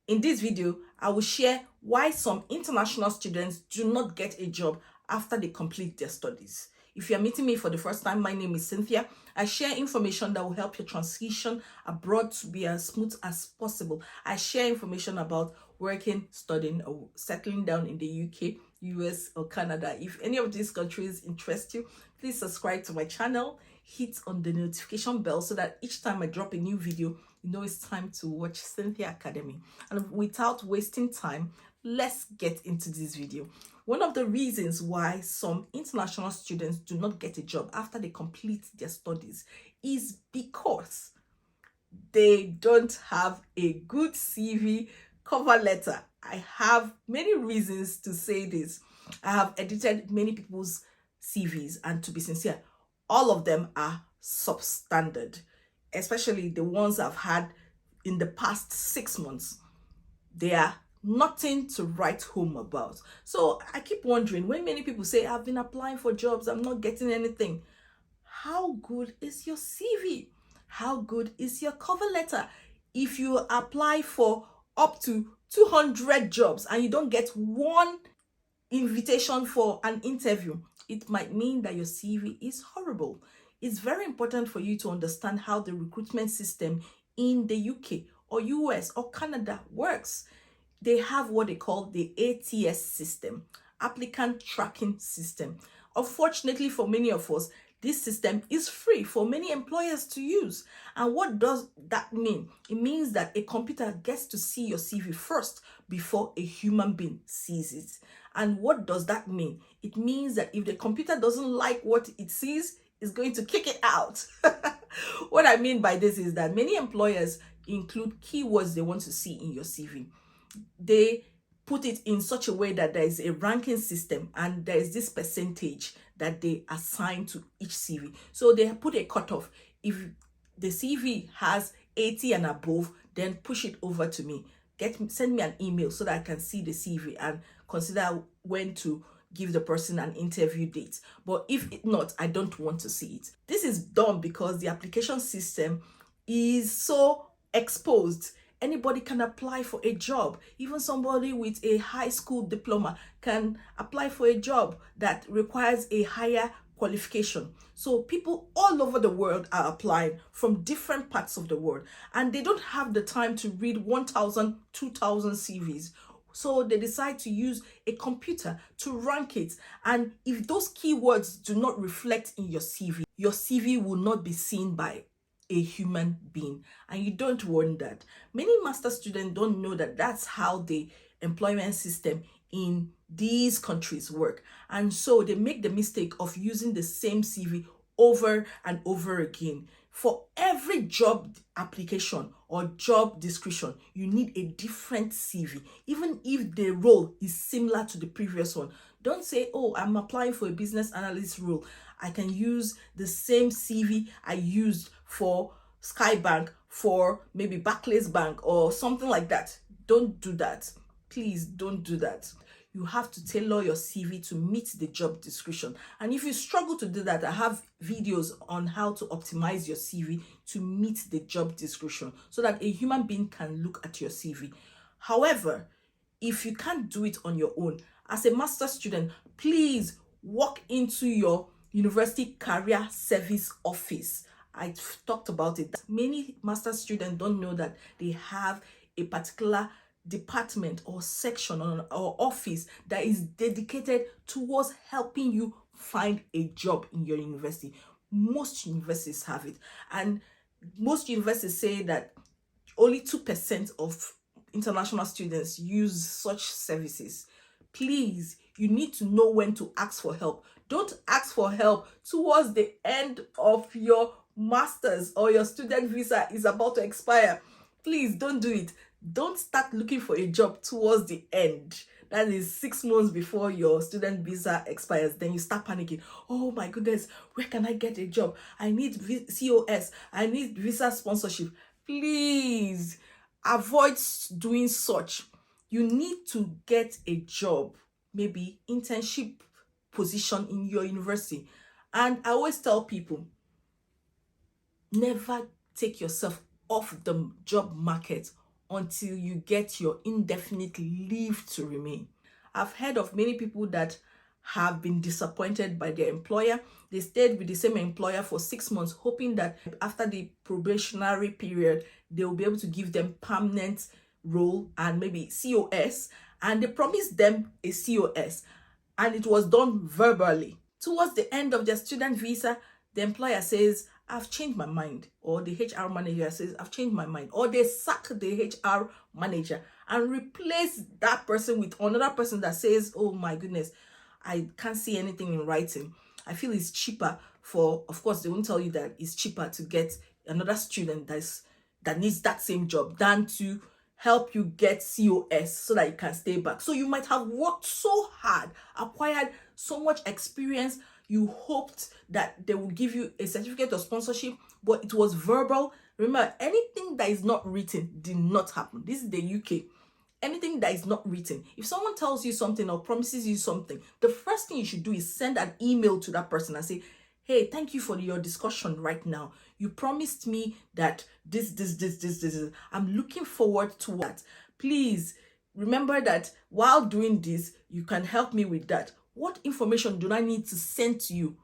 In this video, I will share why some international students do not get a job after they complete their studies. If you're meeting me for the first time, my name is Cynthia. I share information that will help your transition abroad to be as smooth as possible. I share information about working, studying, or settling down in the UK, US, or Canada. If any of these countries interest you, please subscribe to my channel, hit on the notification bell so that each time I drop a new video, you know it's time to watch Cynthia Academy. And without wasting time, let's get into this video. One of the reasons why some international students do not get a job after they complete their studies is because they don't have a good CV cover letter. I have many reasons to say this. I have edited many people's CVs, and to be sincere, all of them are substandard, especially the ones I've had in the past 6 months. They are nothing to write home about. So I keep wondering, when many people say, I've been applying for jobs, I'm not getting anything. How good is your CV? How good is your cover letter? If you apply for up to 200 jobs and you don't get one invitation for an interview, it might mean that your CV is horrible. It's very important for you to understand how the recruitment system in the UK or US or Canada works. They have what they call the ATS system, applicant tracking system. Unfortunately for many of us, this system is free for many employers to use. And what does that mean? It means that a computer gets to see your CV first before a human being sees it. And what does that mean? It means that if the computer doesn't like what it sees, it's going to kick it out. What I mean by this is that many employers include keywords they want to see in your CV. They put it in such a way that there is a ranking system and there is this percentage that they assign to each CV. So they put a cutoff. If the CV has 80 and above, then push it over to me. Send me an email so that I can see the CV and consider when to give the person an interview date. But if not, I don't want to see it. This is done because the application system is so exposed. Anybody can apply for a job. Even somebody with a high school diploma can apply for a job that requires a higher qualification. So people all over the world are applying from different parts of the world, and they don't have the time to read 1,000, 2,000 CVs. So they decide to use a computer to rank it. And if those keywords do not reflect in your CV will not be seen by a human being. And you don't want that. Many master students don't know that that's how the employment system in these countries work. And so they make the mistake of using the same CV over and over again. For every job application or job description, you need a different CV, even if the role is similar to the previous one. Don't say, oh, I'm applying for a business analyst role. I can use the same CV I used for Skybank, for maybe Barclays Bank or something like that. Don't do that. Please don't do that. You have to tailor your CV to meet the job description. And if you struggle to do that, I have videos on how to optimize your CV to meet the job description so that a human being can look at your CV. However, if you can't do it on your own, as a master's student, please walk into your university career service office. I talked about it. Many master's students don't know that they have a particular department or section or office that is dedicated towards helping you find a job in your university. Most universities have it, and most universities say that only 2% of international students use such services. Please, you need to know when to ask for help. Don't ask for help towards the end of your master's or your student visa is about to expire. Please don't do it. Don't start looking for a job towards the end. That is 6 months before your student visa expires. Then you start panicking. Oh my goodness, where can I get a job? I need COS. I need visa sponsorship. Please avoid doing such. You need to get a job, maybe internship position in your university. And I always tell people, never take yourself off the job market until you get your indefinite leave to remain. I've heard of many people that have been disappointed by their employer. They stayed with the same employer for 6 months, hoping that after the probationary period, they will be able to give them permanent role and maybe COS. And they promised them a COS, and it was done verbally. Towards the end of their student visa, the employer says, I've changed my mind. Or the HR manager says, I've changed my mind. Or they sack the HR manager and replace that person with another person that says, oh my goodness, I can't see anything in writing. I feel it's cheaper for, of course, they won't tell you that it's cheaper to get another student that needs that same job than to help you get COS so that you can stay back. So you might have worked so hard, acquired so much experience, you hoped that they will give you a certificate of sponsorship, but it was verbal. Remember, anything that is not written did not happen. This is the UK. Anything that is not written, if someone tells you something or promises you something, the first thing you should do is send an email to that person and say, hey, thank you for your discussion right now. You promised me that this. I'm looking forward to that. Please remember that while doing this, you can help me with that. What information do I need to send to you?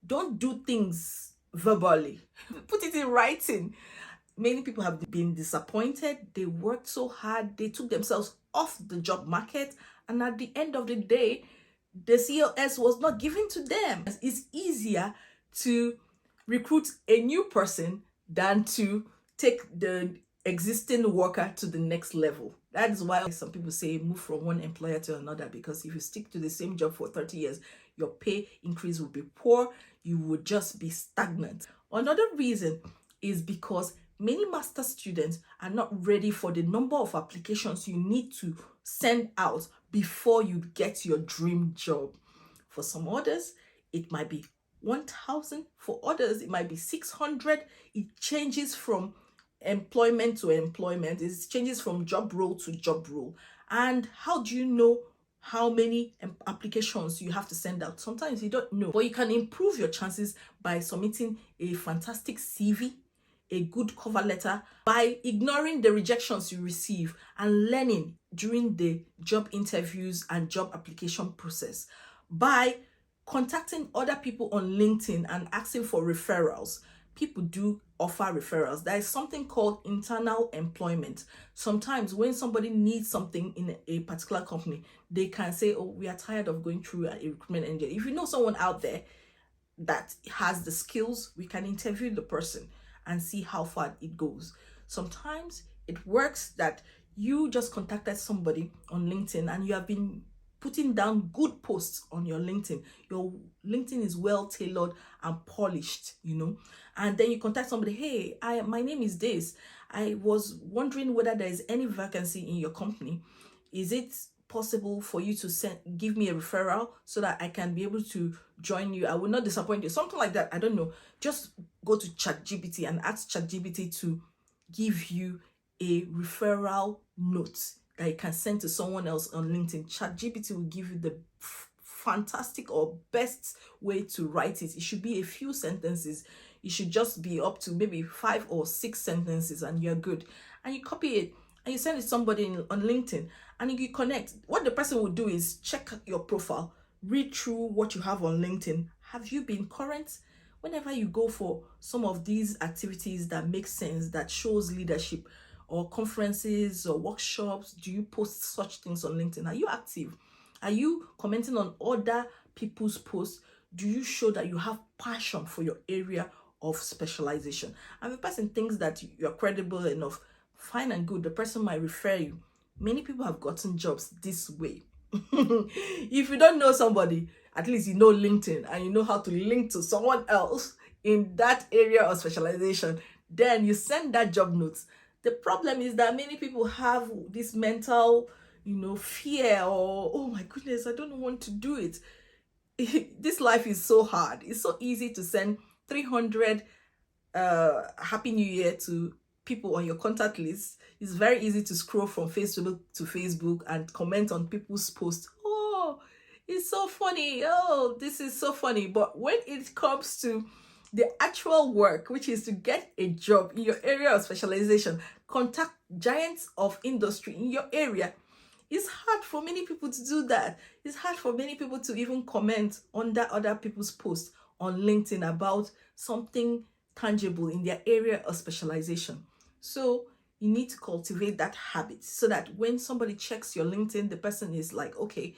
Don't do things verbally. Put it in writing. Many people have been disappointed. They worked so hard. They took themselves off the job market. And at the end of the day, the COS was not given to them. It's easier to recruit a new person than to take the existing worker to the next level. That is why some people say move from one employer to another, because if you stick to the same job for 30 years, your pay increase will be poor. You would just be stagnant. Another reason is because many master students are not ready for the number of applications you need to send out before you get your dream job. For some others, it might be 1,000. For others, it might be 600. It changes from employment to employment. It changes from job role to job role. And how do you know how many applications you have to send out? Sometimes you don't know, but you can improve your chances by submitting a fantastic CV, a good cover letter, by ignoring the rejections you receive and learning during the job interviews and job application process, by contacting other people on LinkedIn and asking for referrals. People do offer referrals. There is something called internal employment. Sometimes when somebody needs something in a particular company, they can say, oh, we are tired of going through a recruitment engine. If you know someone out there that has the skills, we can interview the person and see how far it goes. Sometimes it works that you just contacted somebody on LinkedIn and you have been putting down good posts on your LinkedIn. Your LinkedIn is well tailored and polished, and then you contact somebody, hey, my name is this. I was wondering whether there is any vacancy in your company. Is it possible for you to give me a referral so that I can be able to join you? I will not disappoint you. Something like that. I don't know. Just go to ChatGPT and ask ChatGPT to give you a referral note that you can send to someone else on LinkedIn. ChatGPT will give you the fantastic or best way to write it. It should be a few sentences. It should just be up to maybe 5 or 6 sentences and you're good. And you copy it and you send it to somebody on LinkedIn and you connect. What the person will do is check your profile, read through what you have on LinkedIn. Have you been current? Whenever you go for some of these activities that make sense, that shows leadership, or conferences or workshops, do you post such things on LinkedIn? Are you active? Are you commenting on other people's posts? Do you show that you have passion for your area of specialization? And if the person thinks that you're credible enough, fine and good, the person might refer you. Many people have gotten jobs this way. If you don't know somebody, at least you know LinkedIn and you know how to link to someone else in that area of specialization. Then you send that job notes. The problem is that many people have this mental, fear, or, oh my goodness, I don't want to do it. This life is so hard. It's so easy to send 300 Happy New Year to people on your contact list. It's very easy to scroll from Facebook to Facebook and comment on people's posts. Oh, it's so funny. Oh, this is so funny. But when it comes to the actual work, which is to get a job in your area of specialization, contact giants of industry in your area. It's hard for many people to do that. It's hard for many people to even comment under other people's posts on LinkedIn about something tangible in their area of specialization. So you need to cultivate that habit so that when somebody checks your LinkedIn, the person is like, okay,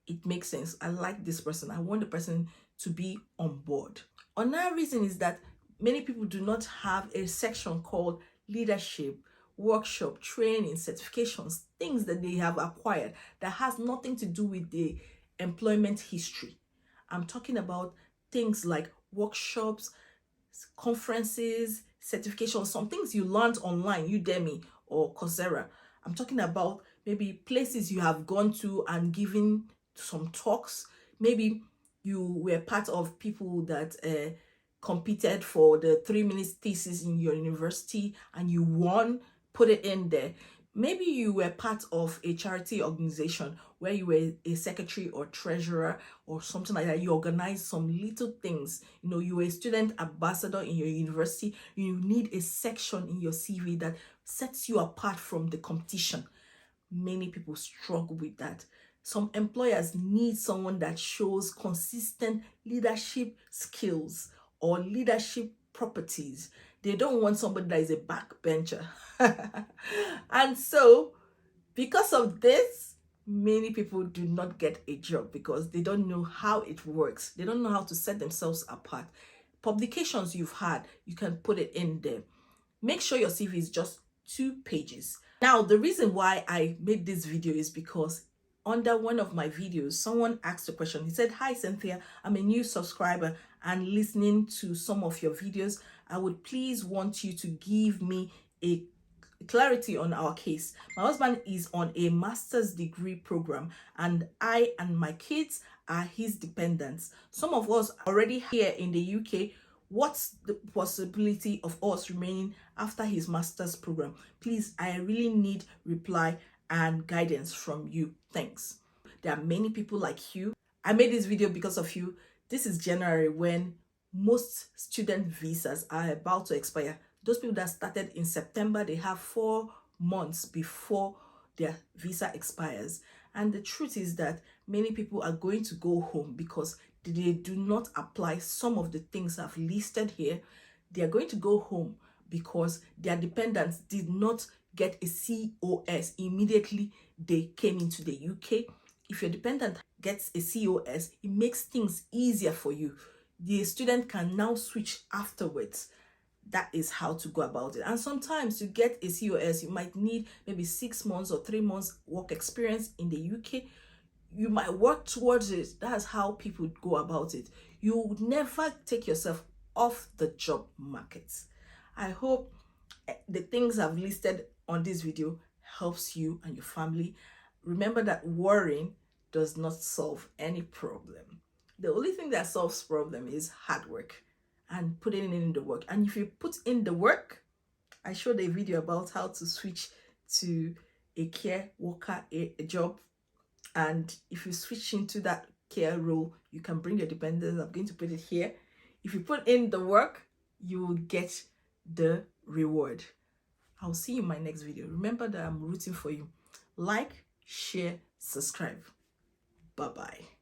it makes sense. I like this person. I want the person to be on board. Another reason is that many people do not have a section called leadership, workshop, training, certifications, things that they have acquired that has nothing to do with the employment history. I'm talking about things like workshops, conferences, certifications, some things you learned online, Udemy or Coursera. I'm talking about maybe places you have gone to and given some talks. Maybe you were part of people that competed for the 3 minute thesis in your university and you won, put it in there. Maybe you were part of a charity organization where you were a secretary or treasurer or something like that. You organized some little things. You know, you were a student ambassador in your university. You need a section in your CV that sets you apart from the competition. Many people struggle with that. Some employers need someone that shows consistent leadership skills or leadership properties. They don't want somebody that is a backbencher. And so, because of this, many people do not get a job because they don't know how it works. They don't know how to set themselves apart. Publications you've had, you can put it in there. Make sure your CV is just 2 pages. Now, the reason why I made this video is because under one of my videos, someone asked a question. He said, "Hi, Cynthia, I'm a new subscriber and listening to some of your videos. I would please want you to give me a clarity on our case. My husband is on a master's degree program and I and my kids are his dependents. Some of us are already here in the UK. What's the possibility of us remaining after his master's program? Please, I really need reply and guidance from you. Thanks." There are many people like you. I made this video because of you. This is January when most student visas are about to expire. Those people that started in September, they have 4 months before their visa expires. And the truth is that many people are going to go home because they do not apply some of the things I've listed here. They are going to go home because their dependents did not get a COS immediately they came into the UK. If your dependent gets a COS, it makes things easier for you. The student can now switch afterwards. That is how to go about it. And sometimes to get a COS, you might need maybe 6 months or 3 months work experience in the UK. You might work towards it. That's how people go about it. You would never take yourself off the job market. I hope the things I've listed on this video helps you and your family. Remember that worrying does not solve any problem. The only thing that solves problem is hard work and putting in the work. And if you put in the work, I showed a video about how to switch to a care worker, a job. And if you switch into that care role, you can bring your dependents. I'm going to put it here. If you put in the work, you will get the reward. I'll see you in my next video. Remember that I'm rooting for you. Like, share, subscribe. Bye-bye.